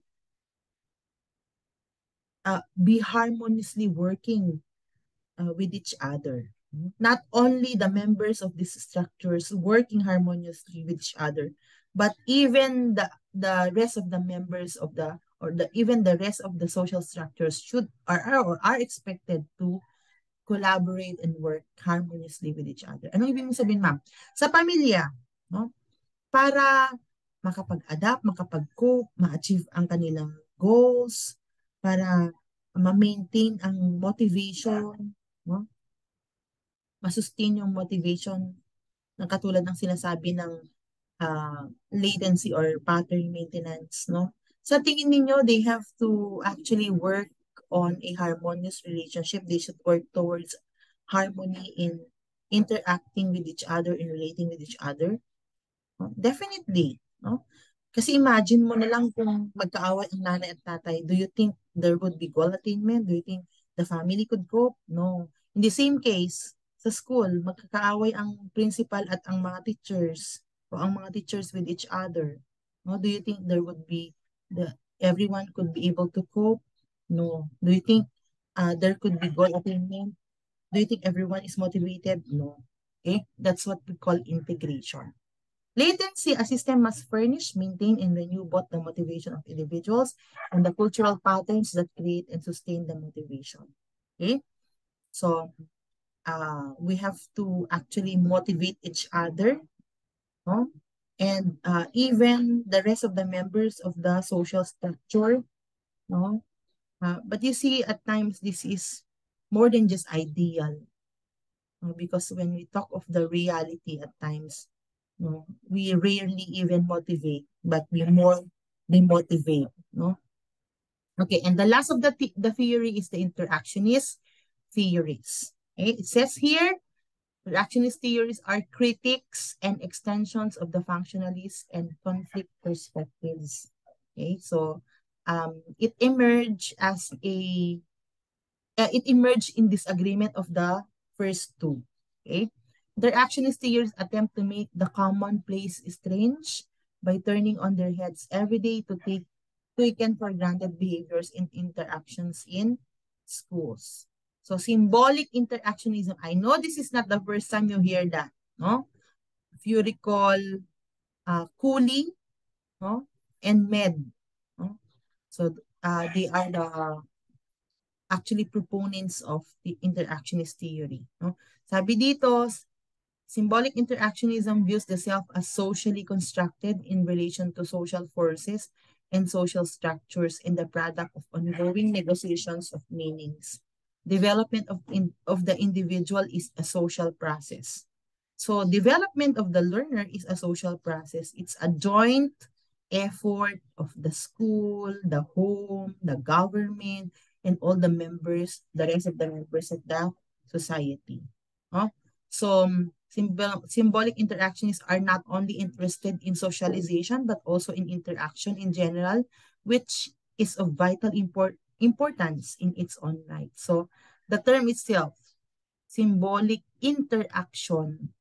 be harmoniously working with each other. Not only the members of these structures working harmoniously with each other, But even the rest of the members of the or the even the rest of the social structures should or are expected to collaborate and work harmoniously with each other. Anong ibig mong sabihin, ma'am? Sa pamilya, no? Para makapag-adapt, makapag-cope, ma-achieve ang kanilang goals, para ma-maintain ang motivation, no? Ma-sustain yung motivation na katulad ng sinasabi ng latency or pattern maintenance, no? Sa tingin ninyo, they have to actually work on a harmonious relationship. They should work towards harmony in interacting with each other, in relating with each other. No? Definitely, no? Kasi imagine mo na lang kung magkaaway ang nanay at tatay, do you think there would be goal attainment? Do you think the family could cope? No. In the same case, sa school, magkakaaway ang principal at ang mga teachers o ang mga teachers with each other. No, do you think there would be everyone could be able to cope? No. Do you think there could be goal attainment? Do you think everyone is motivated? No. Okay? That's what we call integration. Latency, a system must furnish, maintain, and renew both the motivation of individuals and the cultural patterns that create and sustain the motivation. Okay? So, we have to actually motivate each other, no? And even the rest of the members of the social structure, no? But you see, at times, this is more than just ideal, no? Because when we talk of the reality at times, no, we rarely even motivate, but we more demotivate, no? Okay, and the last of the theory is the interactionist theories. Okay, it says here, interactionist theories are critiques and extensions of the functionalist and conflict perspectives. Okay, so it emerged as it emerged in disagreement of the first two. Okay, their actionist theories attempt to make the commonplace strange by turning on their heads every day to take taken for granted behaviors and interactions in schools. So symbolic interactionism. I know this is not the first time you hear that, no? If you recall, Cooley, no, and Med, no? So they are the actually proponents of the interactionist theory, no? Sabi dito, symbolic interactionism views the self as socially constructed in relation to social forces and social structures in the product of ongoing negotiations of meanings. Development of the individual is a social process. So development of the learner is a social process. It's a joint effort of the school, the home, the government, and all the members, the rest of the members of the society. Oh? So symbolic interactionists are not only interested in socialization, but also in interaction in general, which is of vital importance in its own right. So the term itself, symbolic interaction.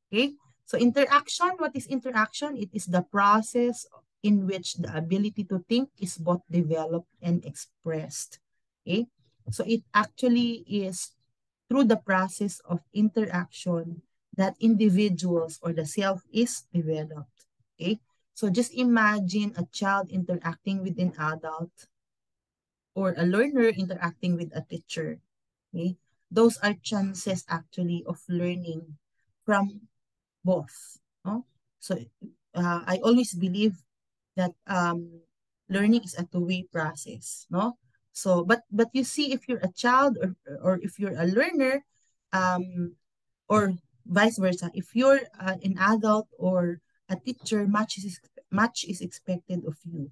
Okay? So interaction, what is interaction? It is the process in which the ability to think is both developed and expressed. Okay? So it actually is through the process of interaction that individuals or the self is developed. Okay? So just imagine a child interacting with an adult or a learner interacting with a teacher. Okay? Those are chances actually of learning from both. No? So I always believe that learning is a two-way process. No? So but you see, if you're a child or if you're a learner, or vice versa, if you're an adult or a teacher, much is expected of you.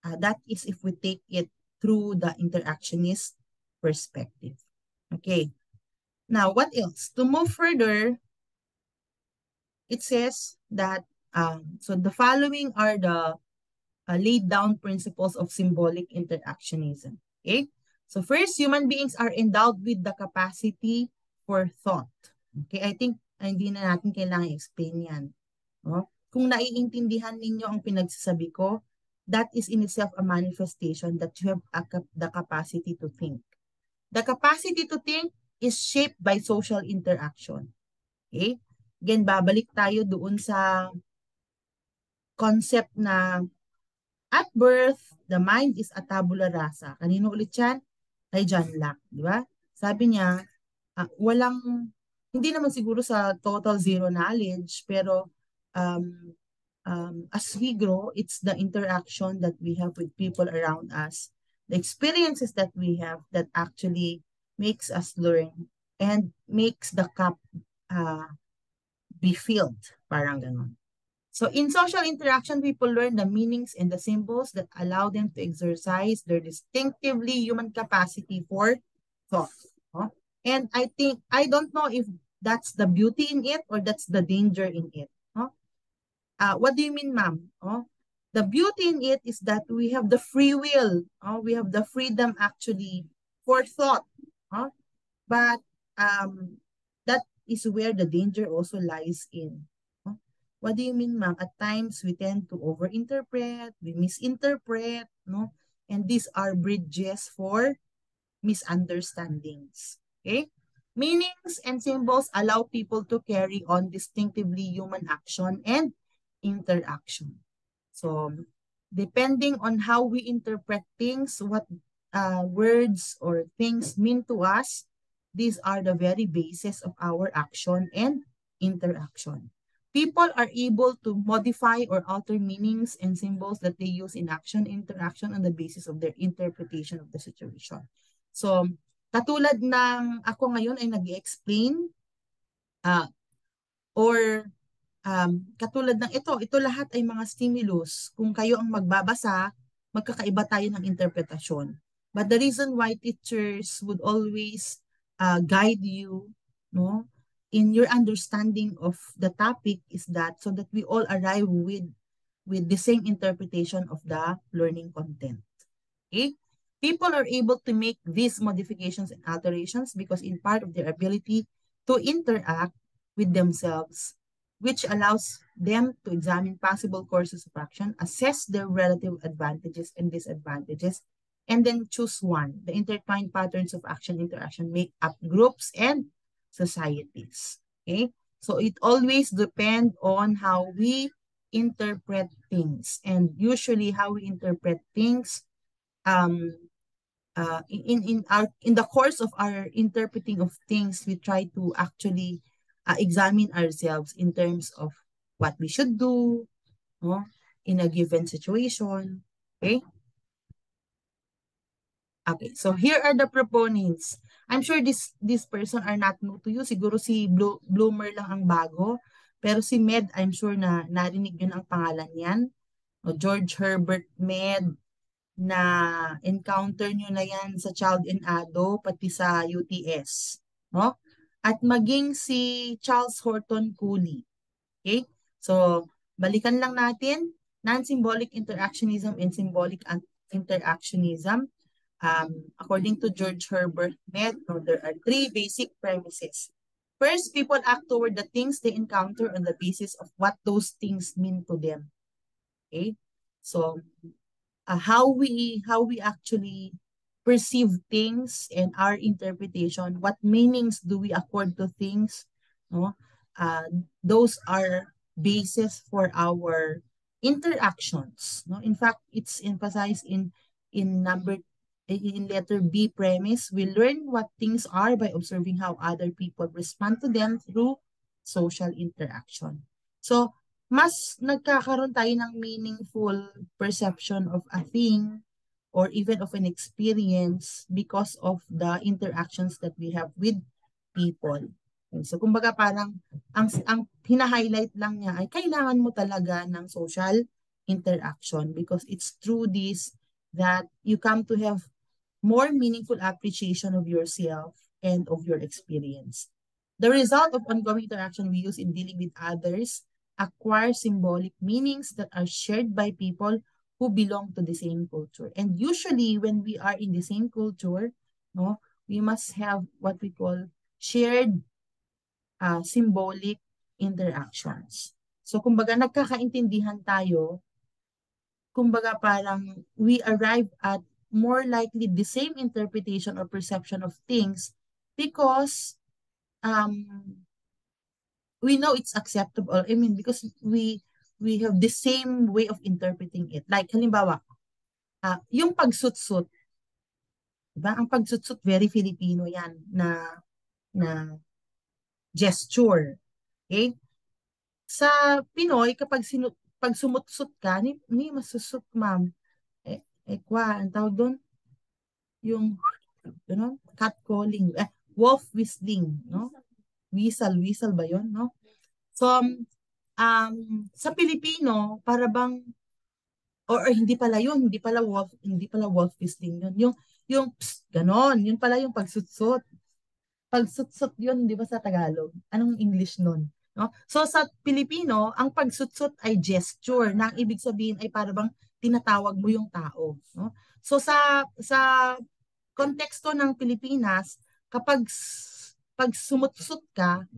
That is if we take it through the interactionist perspective. Okay. Now, what else? To move further, it says that so the following are the laid down principles of symbolic interactionism. Okay? So first, human beings are endowed with the capacity for thought. Okay? I think hindi na natin kailangan explain yan. No? Kung naiintindihan ninyo ang pinagsasabi ko, that is in itself a manifestation that you have the capacity to think. The capacity to think is shaped by social interaction. Okay? Again, babalik tayo doon sa concept na at birth, the mind is a tabula rasa. Kanino ulit yan? Kay John Locke, di ba? Sabi niya, hindi naman siguro sa total zero knowledge, pero um, as we grow, it's the interaction that we have with people around us, the experiences that we have that actually makes us learn and makes the cup uh, be filled. Parang ganon. So in social interaction, people learn the meanings and the symbols that allow them to exercise their distinctively human capacity for thought. No? And I don't know if that's the beauty in it or that's the danger in it. No? What do you mean, ma'am? Oh, the beauty in it is that we have the free will. Oh, we have the freedom actually for thought. Oh, but that is where the danger also lies in. Oh, what do you mean, ma'am? At times we tend to overinterpret, we misinterpret, no? And these are bridges for misunderstandings. Okay? Meanings and symbols allow people to carry on distinctively human action and interaction. So, depending on how we interpret things, what words or things mean to us, these are the very basis of our action and interaction. People are able to modify or alter meanings and symbols that they use in action interaction on the basis of their interpretation of the situation. So, katulad ng ako ngayon ay nag-explain uh, or katulad ng ito lahat ay mga stimulus. Kung kayo ang magbabasa, magkakaiba tayo ng interpretasyon. But the reason why teachers would always guide you, no, in your understanding of the topic is that so that we all arrive with the same interpretation of the learning content. Okay? People are able to make these modifications and alterations because in part of their ability to interact with themselves, which allows them to examine possible courses of action, assess their relative advantages and disadvantages, and then choose one. The intertwined patterns of action interaction make up groups and societies. Okay? So it always depends on how we interpret things. And usually how we interpret things um in the course of our interpreting of things, we try to actually examine ourselves in terms of what we should do, no, in a given situation. Okay. Okay, so here are the proponents. I'm sure this person are not new to you. Siguro si Bloomer lang ang bago. Pero si Med, I'm sure na narinig yun ang pangalan niyan. O George Herbert Med, na encounter nyo na yan sa Child in Ado, pati sa UTS. No? At maging si Charles Horton Cooley. Okay? So, balikan lang natin. Non-symbolic interactionism and symbolic interactionism. According to George Herbert Mead, there are three basic premises. First, people act toward the things they encounter on the basis of what those things mean to them. Okay? So, how we actually perceive things and our interpretation, what meanings do we accord to things, no? Those are basis for our interactions, no? In fact, it's emphasized in letter B premise. We learn what things are by observing how other people respond to them through social interaction. So mas nagkakaroon tayo ng meaningful perception of a thing or even of an experience because of the interactions that we have with people. And so kumbaga parang ang hina-highlight lang niya ay kailangan mo talaga ng social interaction because it's through this that you come to have more meaningful appreciation of yourself and of your experience. The result of ongoing interaction we use in dealing with others acquire symbolic meanings that are shared by people who belong to the same culture. And usually when we are in the same culture, no, we must have what we call shared symbolic interactions. So kumbaga nagkakaintindihan tayo, kumbaga parang we arrive at more likely the same interpretation or perception of things because we know it's acceptable. I mean, because we have the same way of interpreting it. Like, halimbawa, yung pagsutsut, diba? Ang pagsutsut, very Filipino yan na gesture. Okay? Sa Pinoy, pag sumutsut ka, ni masusut, ma'am. Ang tawag doon, yung, catcalling, wolf whistling, no? Whistle ba yun, no? So, sa Pilipino, para bang, or hindi pala yun, hindi pala wolf whistling yun. Yung, psst, ganon, yun pala yung pagsutsut. Pagsutsut yun, di ba sa Tagalog? Anong English nun? No? So sa Pilipino, ang pagsutsut ay gesture na ang ibig sabihin ay para bang tinatawag mo yung tao. No? So sa konteksto ng Pilipinas, pag sumutsut ka,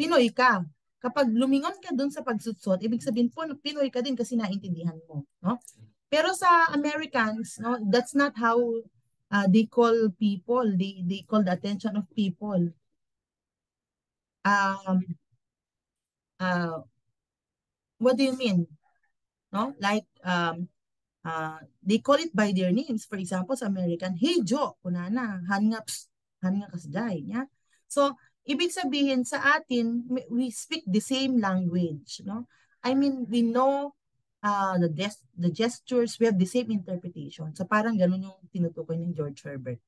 Pinoy ka. Kapag lumingon ka dun sa pagsutsut, ibig sabihin po, Pinoy ka din kasi naintindihan mo. No? Pero sa Americans, no, that's not how they call people. They call the attention of people. Um, what do you mean? No, like they call it by their names. For example, sa American, hey Joe, kunana, han nga kasday niya. So, ibig sabihin sa atin, we speak the same language, no? I mean, we know the gestures, we have the same interpretation. So, parang ganun yung tinutukoy ng George Herbert.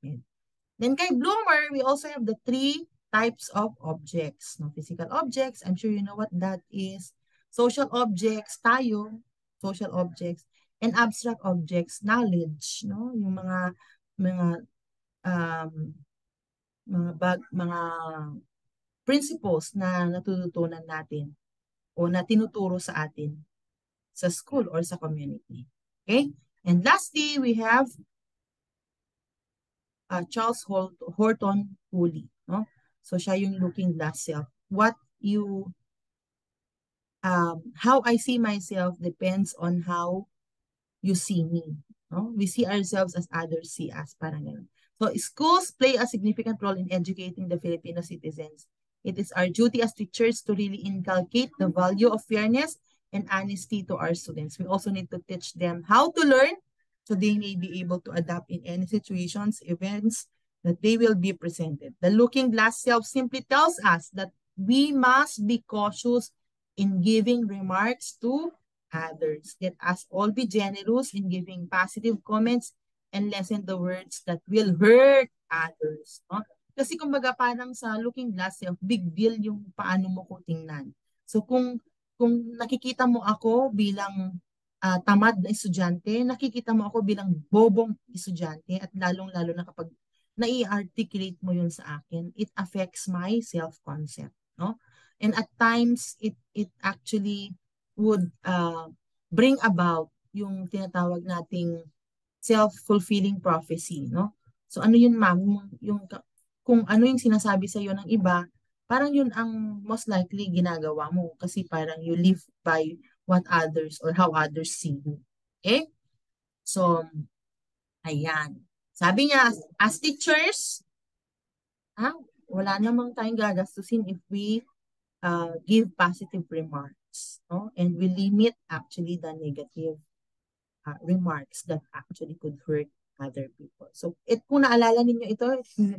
Then kay Bloomer, we also have the three types of objects. No? Physical objects, I'm sure you know what that is. Social objects, tayo, social objects. And abstract objects, knowledge. No? Yung mga um, mga principles na natututunan natin o na tinuturo sa atin sa school or sa community. Okay? And lastly, we have Charles Horton Cooley, no? So siya yung looking glass self. How I see myself depends on how you see me. No? We see ourselves as others see us, parang ganun. So schools play a significant role in educating the Filipino citizens. It is our duty as teachers to really inculcate the value of fairness and honesty to our students. We also need to teach them how to learn so they may be able to adapt in any situations, events that they will be presented. The looking glass self simply tells us that we must be cautious in giving remarks to others. Let us all be generous in giving positive comments and lessen the words that will hurt others. No? Kasi kumbaga parang sa looking glass self, big deal yung paano mo ko tingnan. So kung nakikita mo ako bilang tamad na estudyante, nakikita mo ako bilang bobong estudyante at lalong-lalo na kapag nai-articulate mo yun sa akin, it affects my self-concept. No? And at times, it actually would bring about yung tinatawag nating self-fulfilling prophecy, no? So ano yun, ma'am? Kung ano yung sinasabi sa iyo ng iba, parang yun ang most likely ginagawa mo kasi parang you live by what others or how others see you. Okay? So, ayan. Sabi niya, as teachers, wala namang tayong gagastusin if we give positive remarks, no? And we limit actually the negative remarks that actually could hurt other people. So, kung naalala ninyo ito,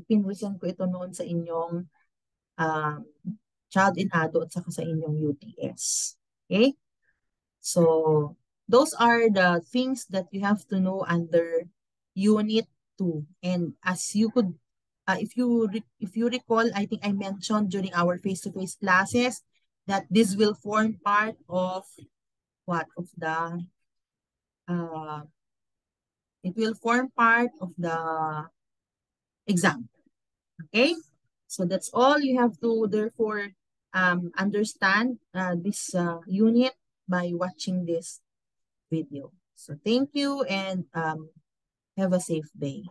pinresent ko ito noon sa inyong um, child in ado at saka sa inyong UTS. Okay? So, those are the things that you have to know under Unit 2. And as you could, if you recall, I think I mentioned during our face-to-face classes that this will form part of what? It will form part of the exam. Okay? So that's all you have to therefore understand this unit by watching this video. So thank you and have a safe day.